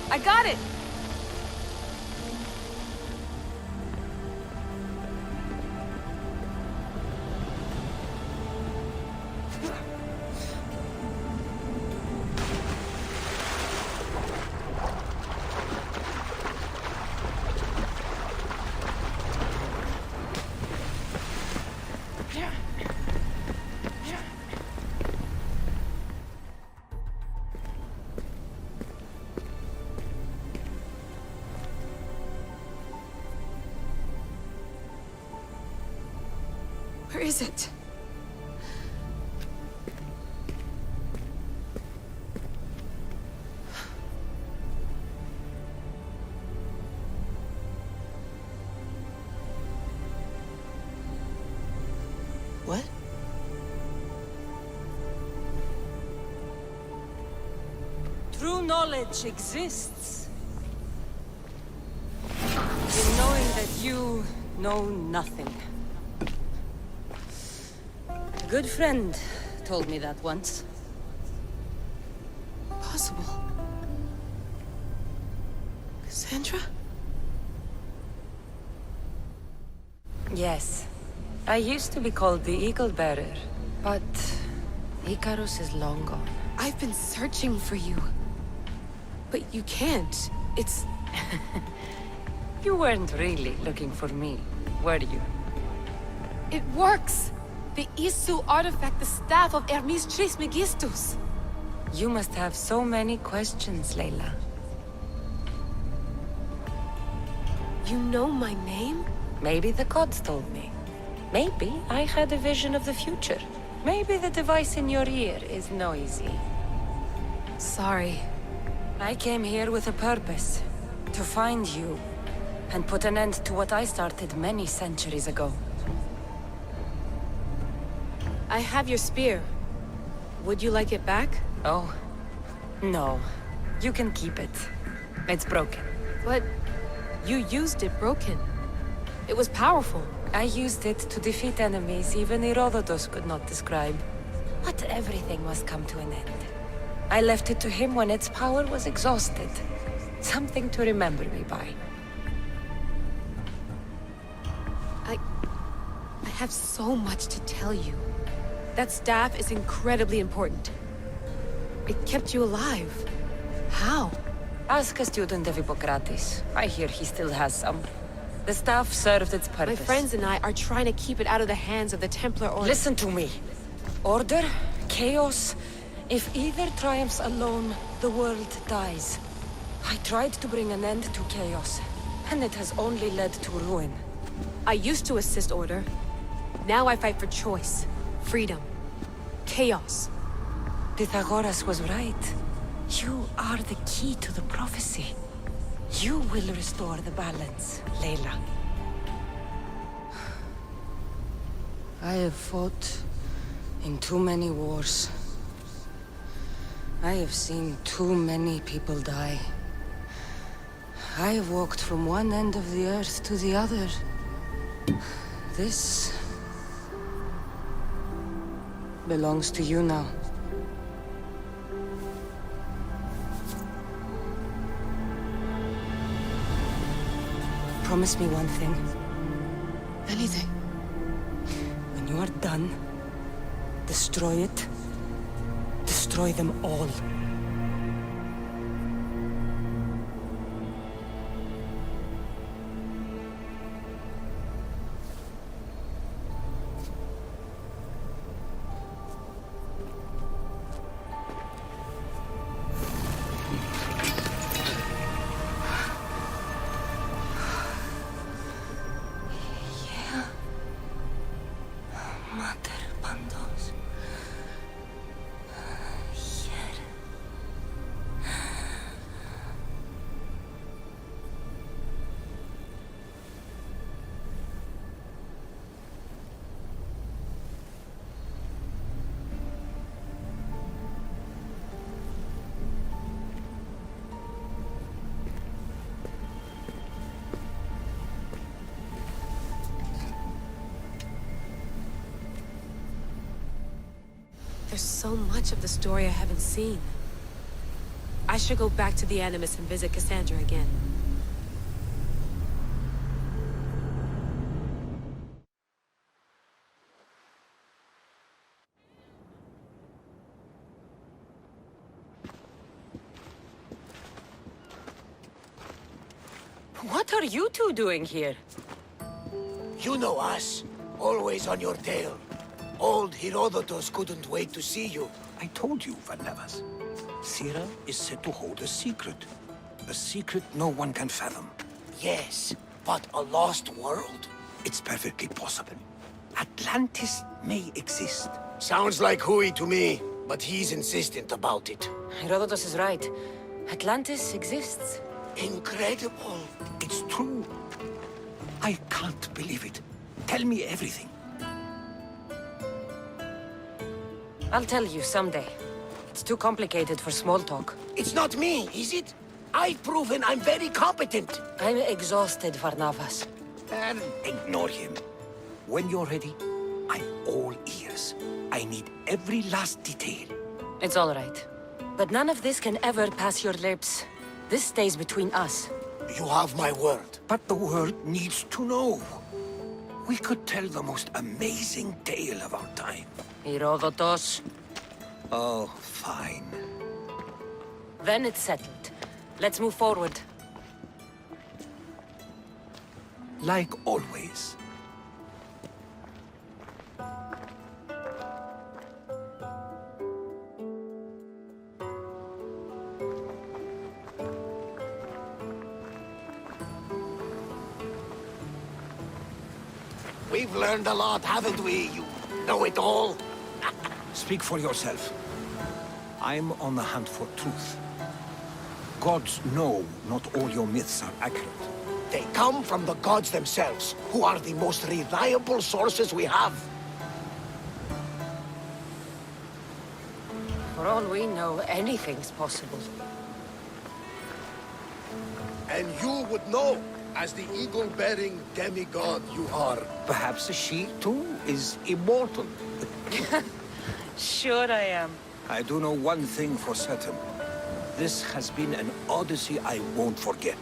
I got it! Where is it? What? True knowledge exists in knowing that you know nothing. A good friend told me that once. Possible. Cassandra? Yes. I used to be called the Eagle Bearer, but Icarus is long gone. I've been searching for you. But you can't. It's... You weren't really looking for me, were you? It works! The Isu artifact, the staff of Hermes Trismegistus. You must have so many questions, Layla. You know my name? Maybe the gods told me. Maybe I had a vision of the future. Maybe the device in your ear is noisy. Sorry. I came here with a purpose. To find you. And put an end to what I started many centuries ago. I have your spear. Would you like it back? Oh. No. You can keep it. It's broken. But you used it broken. It was powerful. I used it to defeat enemies even Herodotus could not describe. But everything must come to an end. I left it to him when its power was exhausted. Something to remember me by. I have so much to tell you. That staff is incredibly important. It kept you alive. How? Ask a student of Hippocrates. I hear he still has some. The staff served its purpose. My friends and I are trying to keep it out of the hands of the Templar Order. Listen to me. Order, chaos. If either triumphs alone, the world dies. I tried to bring an end to chaos, and it has only led to ruin. I used to assist Order. Now I fight for choice, freedom, chaos. Pythagoras was right. You are the key to the prophecy. You will restore the balance, Layla. I have fought in too many wars. I have seen too many people die. I have walked from one end of the earth to the other. This belongs to you now. Promise me one thing. Anything. When you are done, destroy it. Destroy them all. There's so much of the story I haven't seen. I I should go back to the Animus and visit Cassandra again. What are you two doing here? You know us. Always on your tail. Old Herodotus couldn't wait to see you. I told you, Varnavas. Sira is said to hold a secret. A secret no one can fathom. Yes, but a lost world? It's perfectly possible. Atlantis may exist. Sounds like Hui to me, but he's insistent about it. Herodotus is right. Atlantis exists. Incredible. It's true. I can't believe it. Tell me everything. I'll tell you someday. It's too complicated for small talk. It's not me, is it? I've proven I'm very competent. I'm exhausted, Varnavas. And ignore him. When you're ready, I'm all ears. I need every last detail. It's all right. But none of this can ever pass your lips. This stays between us. You have my word. But the world needs to know. We could tell the most amazing tale of our time. Herodotus. Oh, fine. Then it's settled. Let's move forward. Like always. We've learned a lot, haven't we, you know-it-all? Speak for yourself. I'm on the hunt for truth. Gods know not all your myths are accurate. They come from the gods themselves, who are the most reliable sources we have. For all we know, anything's possible. And you would know, as the eagle-bearing demigod you are. Perhaps she, too, is immortal. Sure I am. I do know one thing for certain. This has been an odyssey I won't forget.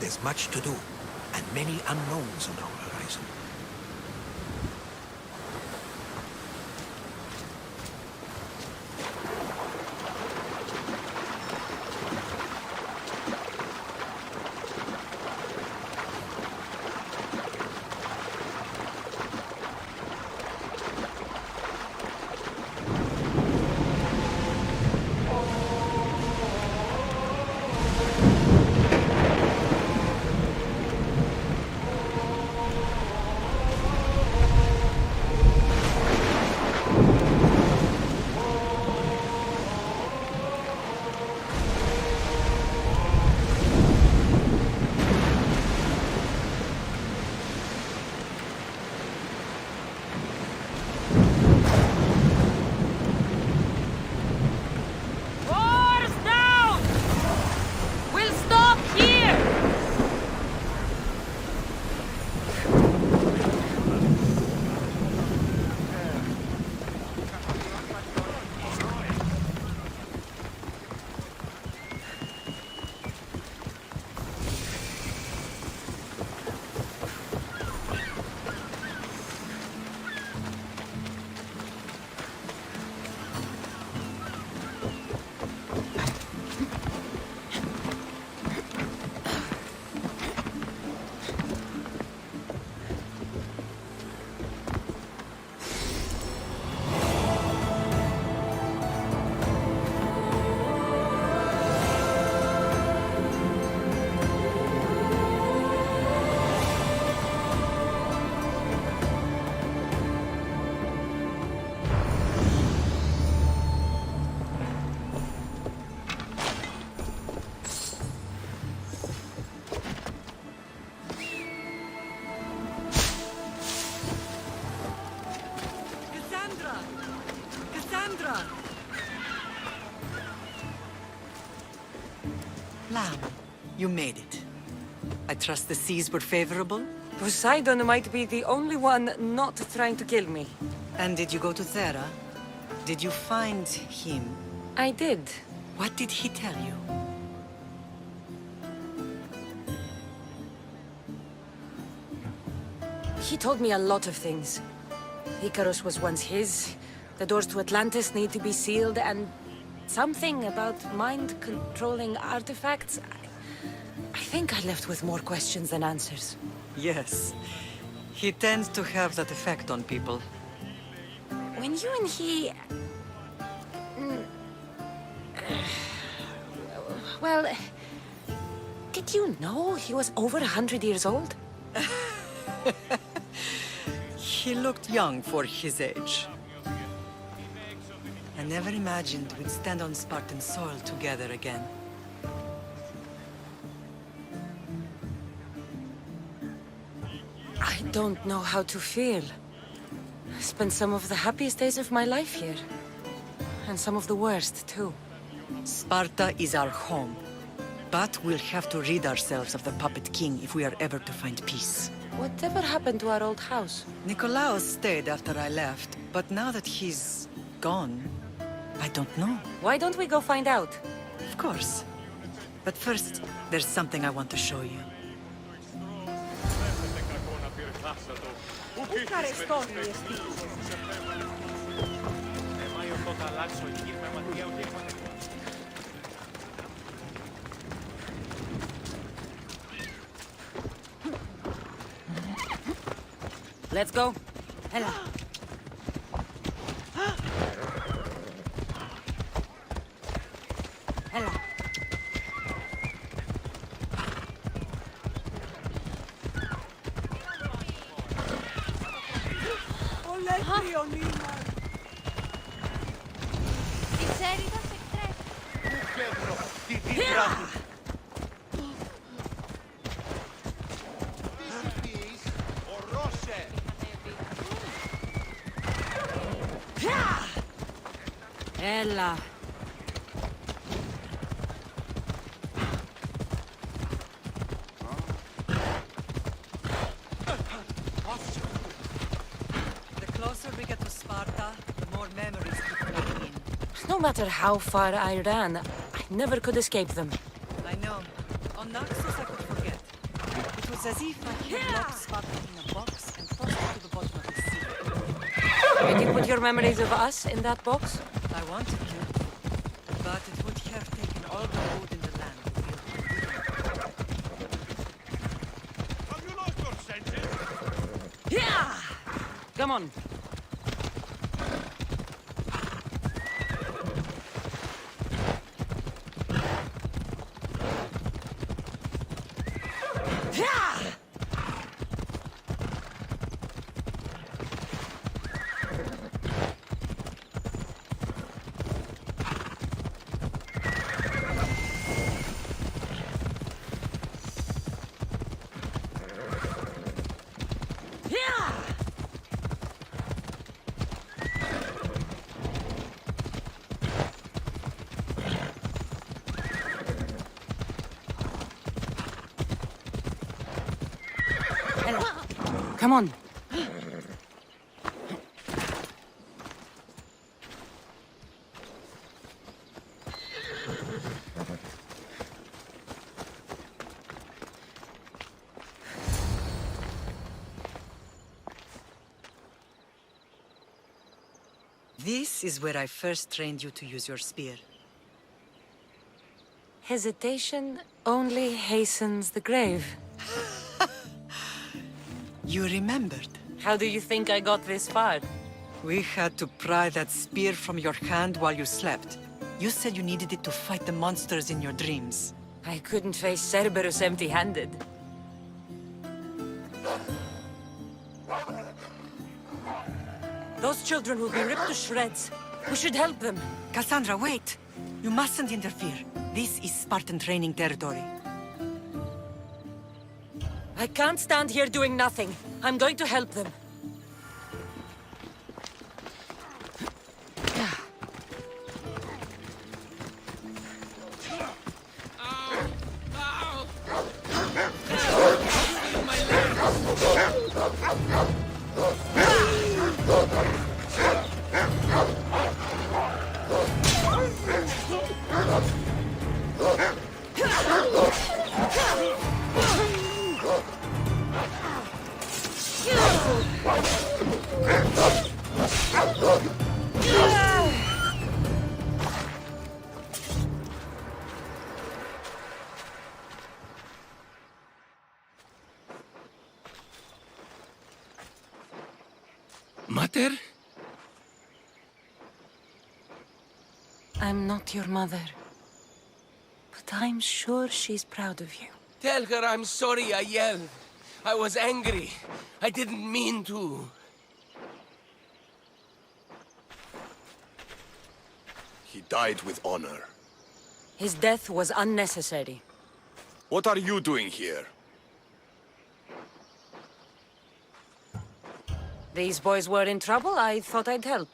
There's much to do, and many unknowns on our horizon. Lamb, you made it. I trust the seas were favorable? Poseidon might be the only one not trying to kill me. And did you go to Thera? Did you find him? I did. What did he tell you? He told me a lot of things. Icarus was once his. The doors to Atlantis need to be sealed, and something about mind-controlling artifacts. I think I left with more questions than answers. Yes. He tends to have that effect on people. When you and he... Well, did you know he was over 100 years old? He looked young for his age. I never imagined we'd stand on Spartan soil together again. I don't know how to feel. I spent some of the happiest days of my life here. And some of the worst, too. Sparta is our home. But we'll have to rid ourselves of the puppet king if we are ever to find peace. Whatever happened to our old house? Nikolaos stayed after I left, but now that he's gone, I don't know. Why don't we go find out? Of course. But first, there's something I want to show you. Let's go. Hela. Hela. Ella. The closer we get to Sparta, the more memories keep coming in. No matter how far I ran, I never could escape them. I know. On Naxos I could forget. It was as if I had locked Sparta in a box and tossed it to the bottom of the sea. Did you put your memories of us in that box? I wanted to, but it would have taken all the wood in the land to build it. Have you lost your senses? Yeah! Come on. Come on. This is where I first trained you to use your spear. Hesitation only hastens the grave. You remembered. How do you think I got this far? We had to pry that spear from your hand while you slept. You said you needed it to fight the monsters in your dreams. I couldn't face Cerberus empty-handed. Those children will be ripped to shreds. We should help them. Cassandra, wait! You mustn't interfere. This is Spartan training territory. I can't stand here doing nothing. I'm going to help them. Mater? I'm not your mother. But I'm sure she's proud of you. Tell her I'm sorry I yelled. I was angry. I didn't mean to. He died with honor. His death was unnecessary. What are you doing here? These boys were in trouble. I thought I'd help.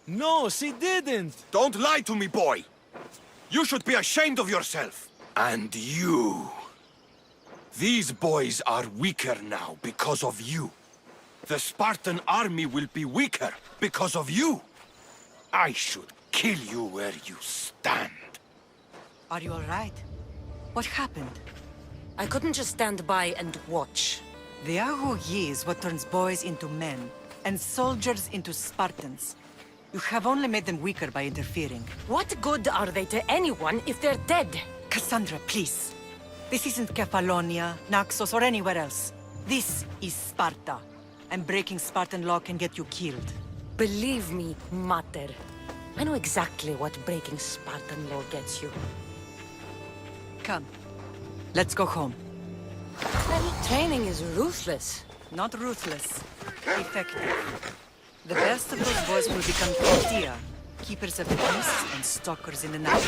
No, she didn't! Don't lie to me, boy! You should be ashamed of yourself! And you! These boys are weaker now because of you. The Spartan army will be weaker because of you. I should kill you where you stand. Are you all right? What happened? I couldn't just stand by and watch. The Aho Yi is what turns boys into men, and soldiers into Spartans. You have only made them weaker by interfering. What good are they to anyone if they're dead? Cassandra, please. This isn't Kefalonia, Naxos, or anywhere else. This is Sparta. And breaking Spartan law can get you killed. Believe me, Mater. I know exactly what breaking Spartan law gets you. Come. Let's go home. Training is ruthless. Not ruthless. Effective. The best of those boys will become Creed, keepers of the peace and stalkers in the night.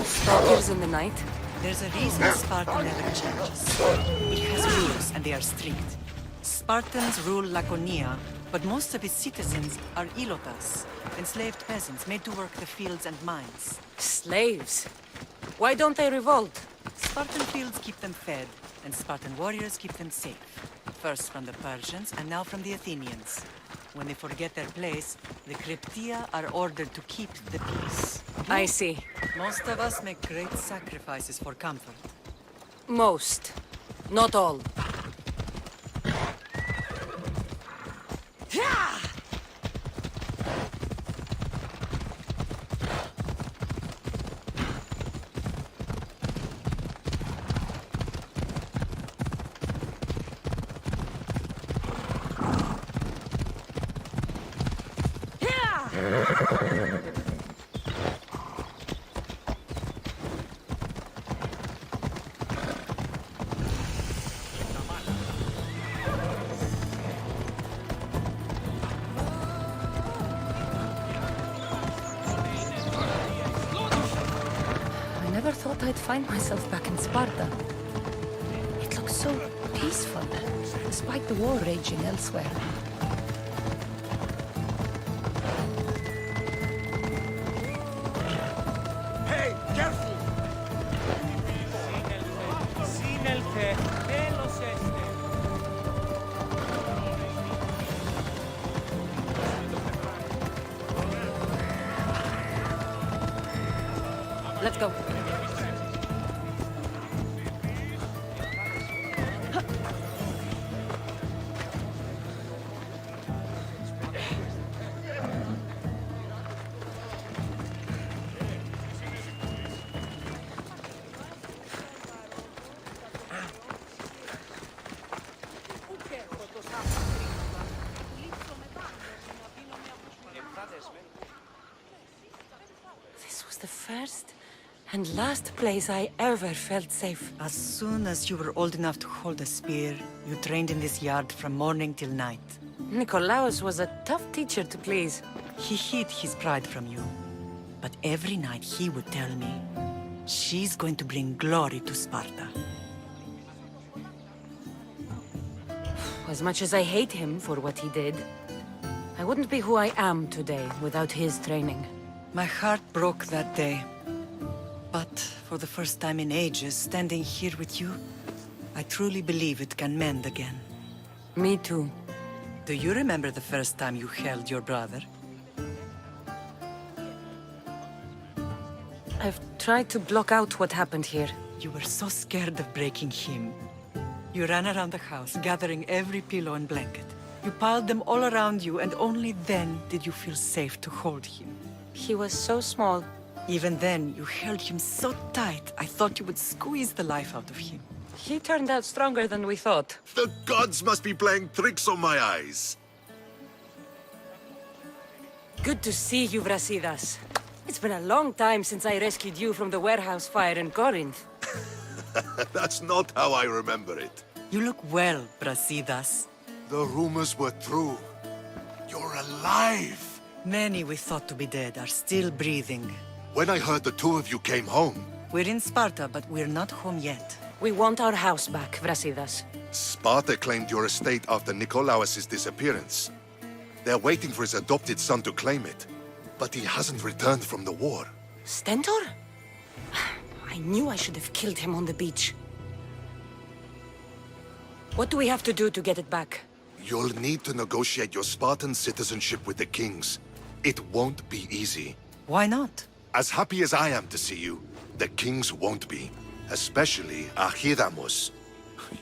Stalkers in the night? There's a reason Sparta never changes. It has rules, and they are strict. Spartans rule Laconia, but most of its citizens are ilotas, enslaved peasants made to work the fields and mines. Slaves? Why don't they revolt? Spartan fields keep them fed, and Spartan warriors keep them safe. First from the Persians, and now from the Athenians. When they forget their place, the Cryptia are ordered to keep the peace. I see. Most of us make great sacrifices for comfort. Most. Not all. I never thought I'd find myself back in Sparta. It looks so peaceful, despite the war raging elsewhere. Hey, careful! Let's go. This was the first and last place I ever felt safe. As soon as you were old enough to hold a spear, you trained in this yard from morning till night. Nikolaos was a tough teacher to please. He hid his pride from you. But every night he would tell me, she's going to bring glory to Sparta. As much as I hate him for what he did, I wouldn't be who I am today without his training. My heart broke that day. But for the first time in ages, standing here with you, I truly believe it can mend again. Me too. Do you remember the first time you held your brother? I've tried to block out what happened here. You were so scared of breaking him. You ran around the house, gathering every pillow and blanket. You piled them all around you, and only then did you feel safe to hold him. He was so small. Even then, you held him so tight, I thought you would squeeze the life out of him. He turned out stronger than we thought. The gods must be playing tricks on my eyes. Good to see you, Brasidas. It's been a long time since I rescued you from the warehouse fire in Corinth. That's not how I remember it. You look well, Brasidas. The rumors were true. You're alive! Many we thought to be dead are still breathing. When I heard the two of you came home, We're in Sparta, but we're not home yet. We want our house back, Brasidas. Sparta claimed your estate after Nikolaos' disappearance. They're waiting for his adopted son to claim it. But he hasn't returned from the war. Stentor? I knew I should have killed him on the beach. What do we have to do to get it back? You'll need to negotiate your Spartan citizenship with the kings. It won't be easy. Why not? As happy as I am to see you, the kings won't be. Especially Archidamos.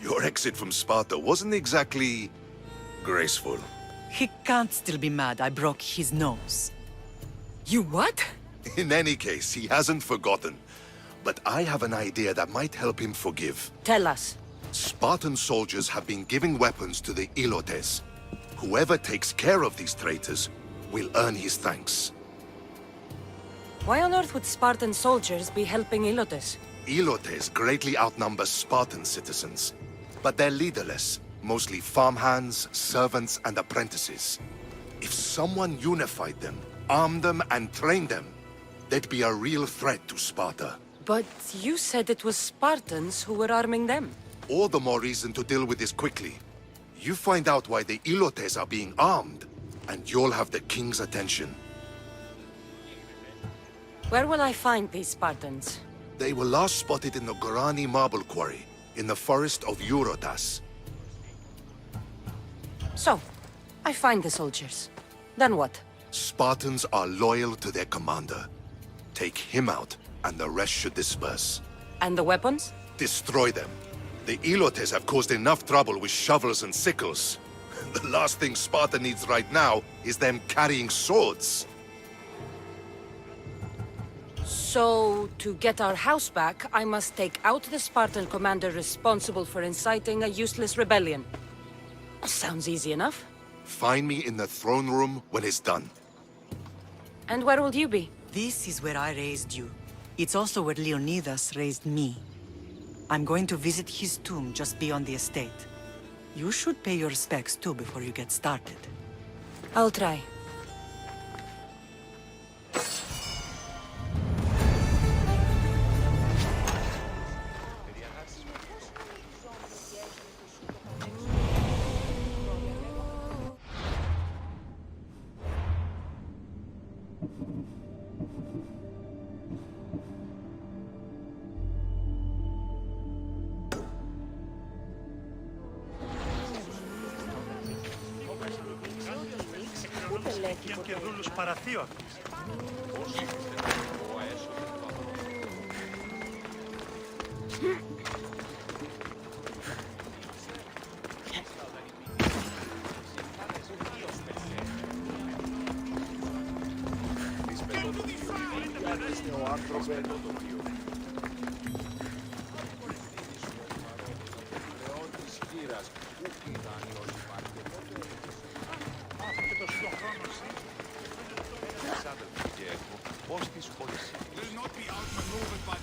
Your exit from Sparta wasn't exactly graceful. He can't still be mad I broke his nose. You what? In any case, he hasn't forgotten. But I have an idea that might help him forgive. Tell us. Spartan soldiers have been giving weapons to the Ilotes. Whoever takes care of these traitors will earn his thanks. Why on earth would Spartan soldiers be helping Ilotes? Ilotes greatly outnumber Spartan citizens, but they're leaderless, mostly farmhands, servants, and apprentices. If someone unified them, armed them, and trained them, they'd be a real threat to Sparta. But you said it was Spartans who were arming them. All the more reason to deal with this quickly. You find out why the Ilotes are being armed, and you'll have the king's attention. Where will I find these Spartans? They were last spotted in the Gorani marble quarry, in the forest of Eurotas. So, I find the soldiers. Then what? Spartans are loyal to their commander. Take him out, and the rest should disperse. And the weapons? Destroy them. The Ilotes have caused enough trouble with shovels and sickles. The last thing Sparta needs right now is them carrying swords. So, to get our house back, I must take out the Spartan commander responsible for inciting a useless rebellion. Sounds easy enough. Find me in the throne room when it's done. And where will you be? This is where I raised you. It's also where Leonidas raised me. I'm going to visit his tomb just beyond the estate. You should pay your respects too before you get started. I'll try.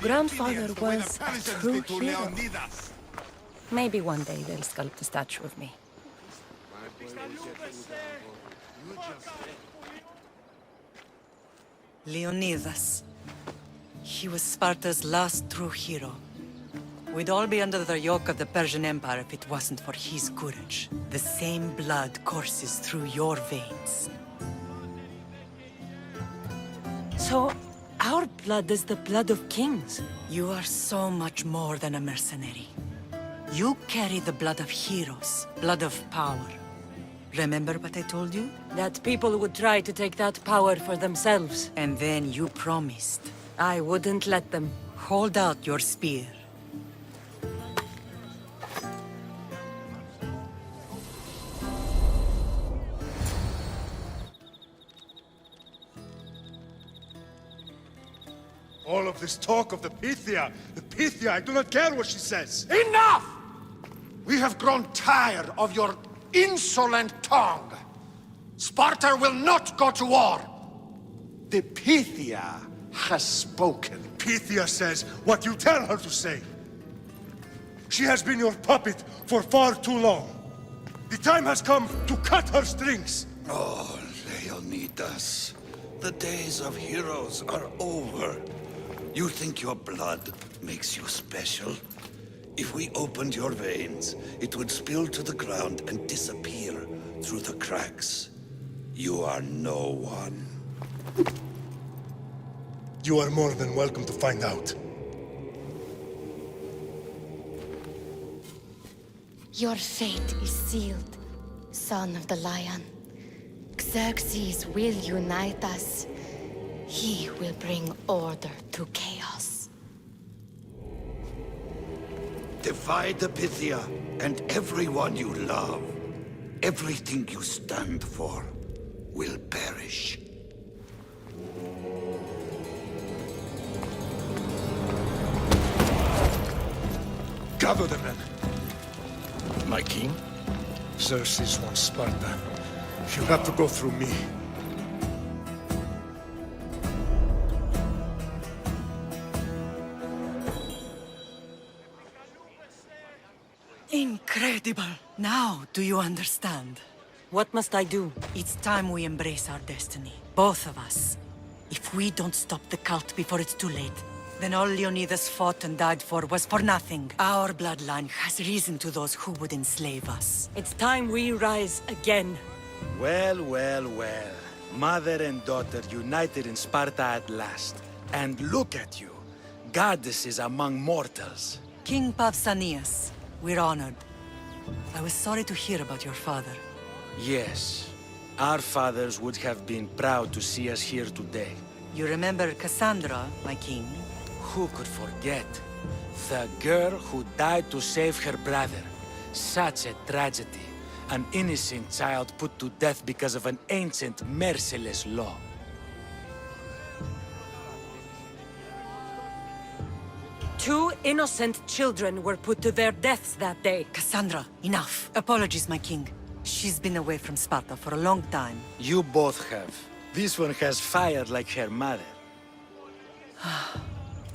Grandfather was a true hero. Maybe one day they'll sculpt a statue of me. Leonidas. He was Sparta's last true hero. We'd all be under the yoke of the Persian Empire if it wasn't for his courage. The same blood courses through your veins. So, our blood is the blood of kings. You are so much more than a mercenary. You carry the blood of heroes, blood of power. Remember what I told you? That people would try to take that power for themselves. And then you promised. I wouldn't let them. Hold out your spear. All of this talk of the Pythia, I do not care what she says. Enough! We have grown tired of your insolent tongue. Sparta will not go to war. The Pythia has spoken. Pythia says what you tell her to say. She has been your puppet for far too long. The time has come to cut her strings. Oh, Leonidas. The days of heroes are over. You think your blood makes you special? If we opened your veins, it would spill to the ground and disappear through the cracks. You are no one. You are more than welcome to find out. Your fate is sealed, son of the lion. Xerxes will unite us. He will bring order to chaos. Divide the Pythia and everyone you love. Everything you stand for will perish. Gather the men. My king? Xerxes wants Sparta. He'll have to go through me. Incredible! Now, do you understand? What must I do? It's time we embrace our destiny. Both of us. If we don't stop the cult before it's too late, then all Leonidas fought and died for was for nothing. Our bloodline has risen to those who would enslave us. It's time we rise again. Well, well, well. Mother and daughter united in Sparta at last. And look at you. Goddesses among mortals. King Pausanias, we're honored. I was sorry to hear about your father. Yes. Our fathers would have been proud to see us here today. You remember Cassandra, my king? Who could forget? The girl who died to save her brother. Such a tragedy. An innocent child put to death because of an ancient, merciless law. Two innocent children were put to their deaths that day. Cassandra, enough. Apologies, my king. She's been away from Sparta for a long time. You both have. This one has fire like her mother.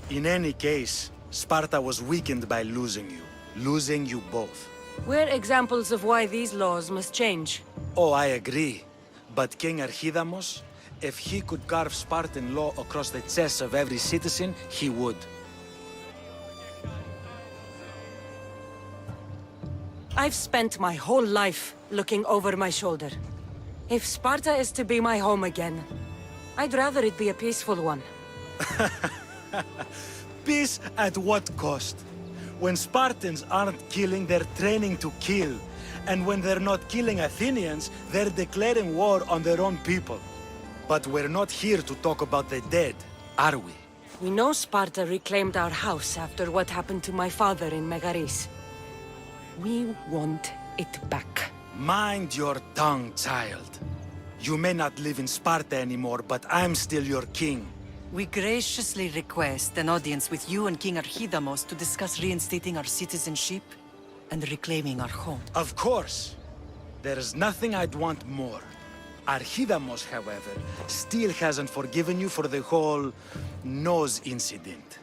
In any case, Sparta was weakened by losing you. Losing you both. We're examples of why these laws must change. Oh, I agree. But King Archidamos, if he could carve Spartan law across the chests of every citizen, he would. I've spent my whole life looking over my shoulder. If Sparta is to be my home again, I'd rather it be a peaceful one. Peace at what cost? When Spartans aren't killing, they're training to kill. And when they're not killing Athenians, they're declaring war on their own people. But we're not here to talk about the dead, are we? We know Sparta reclaimed our house after what happened to my father in Megaris. We want it back. Mind your tongue, child. You may not live in Sparta anymore, but I'm still your king. We graciously request an audience with you and King Archidamos to discuss reinstating our citizenship and reclaiming our home. Of course. There's nothing I'd want more. Archidamos, however, still hasn't forgiven you for the whole nose incident.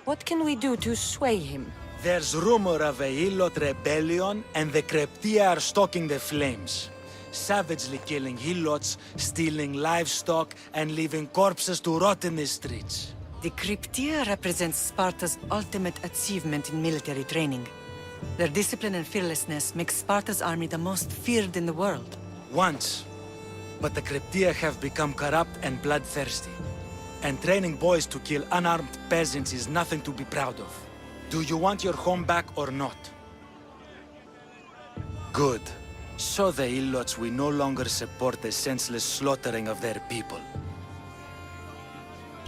What can we do to sway him? There's rumor of a Helot rebellion, and the Kryptia are stalking the flames. Savagely killing Helots, stealing livestock, and leaving corpses to rot in the streets. The Kryptia represents Sparta's ultimate achievement in military training. Their discipline and fearlessness make Sparta's army the most feared in the world. Once. But the Kryptia have become corrupt and bloodthirsty. And training boys to kill unarmed peasants is nothing to be proud of. Do you want your home back or not? Good. Show the Helots we no longer support the senseless slaughtering of their people.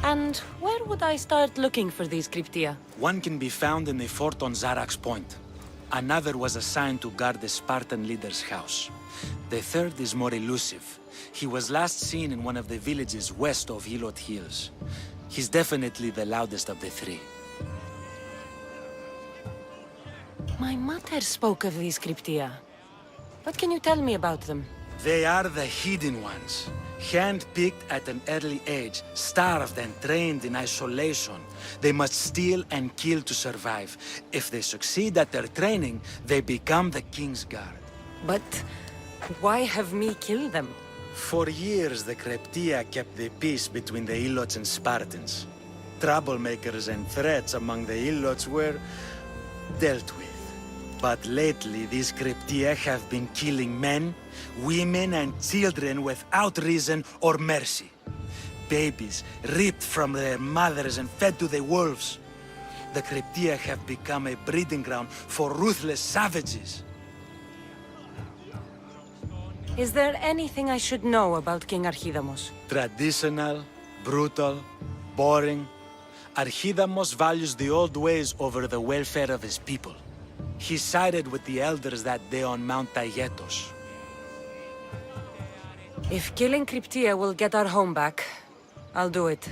And where would I start looking for these cryptia? One can be found in the fort on Zarak's Point. Another was assigned to guard the Spartan leader's house. The third is more elusive. He was last seen in one of the villages west of Hilot Hills. He's definitely the loudest of the three. My mother spoke of these cryptia. What can you tell me about them? They are the hidden ones. Hand-picked at an early age, starved and trained in isolation. They must steal and kill to survive. If they succeed at their training, they become the King's Guard. But why have me kill them? For years, the Cryptia kept the peace between the Ilots and Spartans. Troublemakers and threats among the Ilots were dealt with. But lately, these Cryptia have been killing men, women, and children without reason or mercy. Babies ripped from their mothers and fed to the wolves. The Cryptia have become a breeding ground for ruthless savages. Is there anything I should know about King Archidamos? Traditional, brutal, boring. Archidamos values the old ways over the welfare of his people. He sided with the elders that day on Mount Taygetos. If killing Cryptia will get our home back, I'll do it.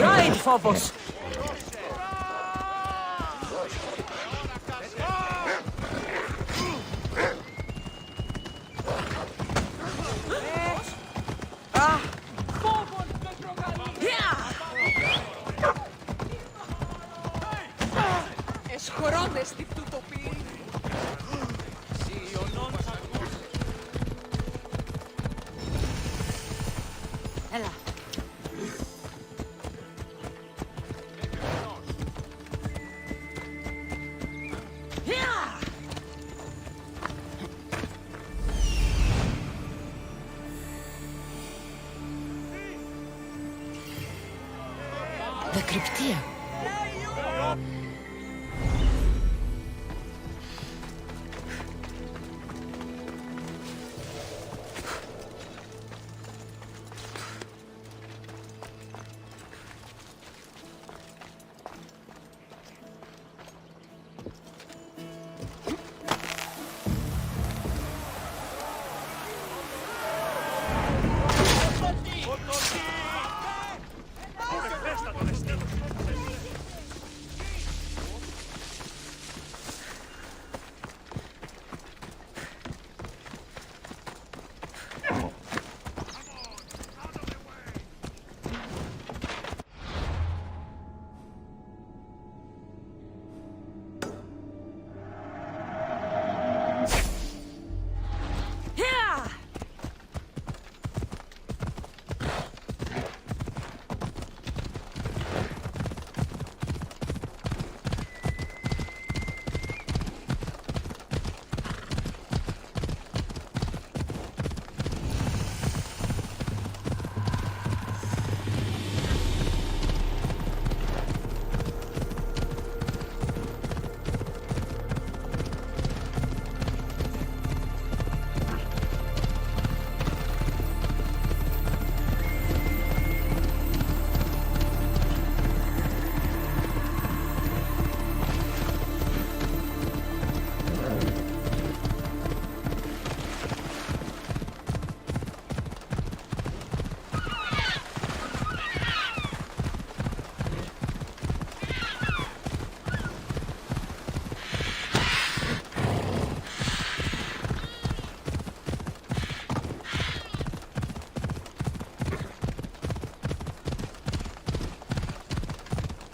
Ride, Phobos! The Cryptia.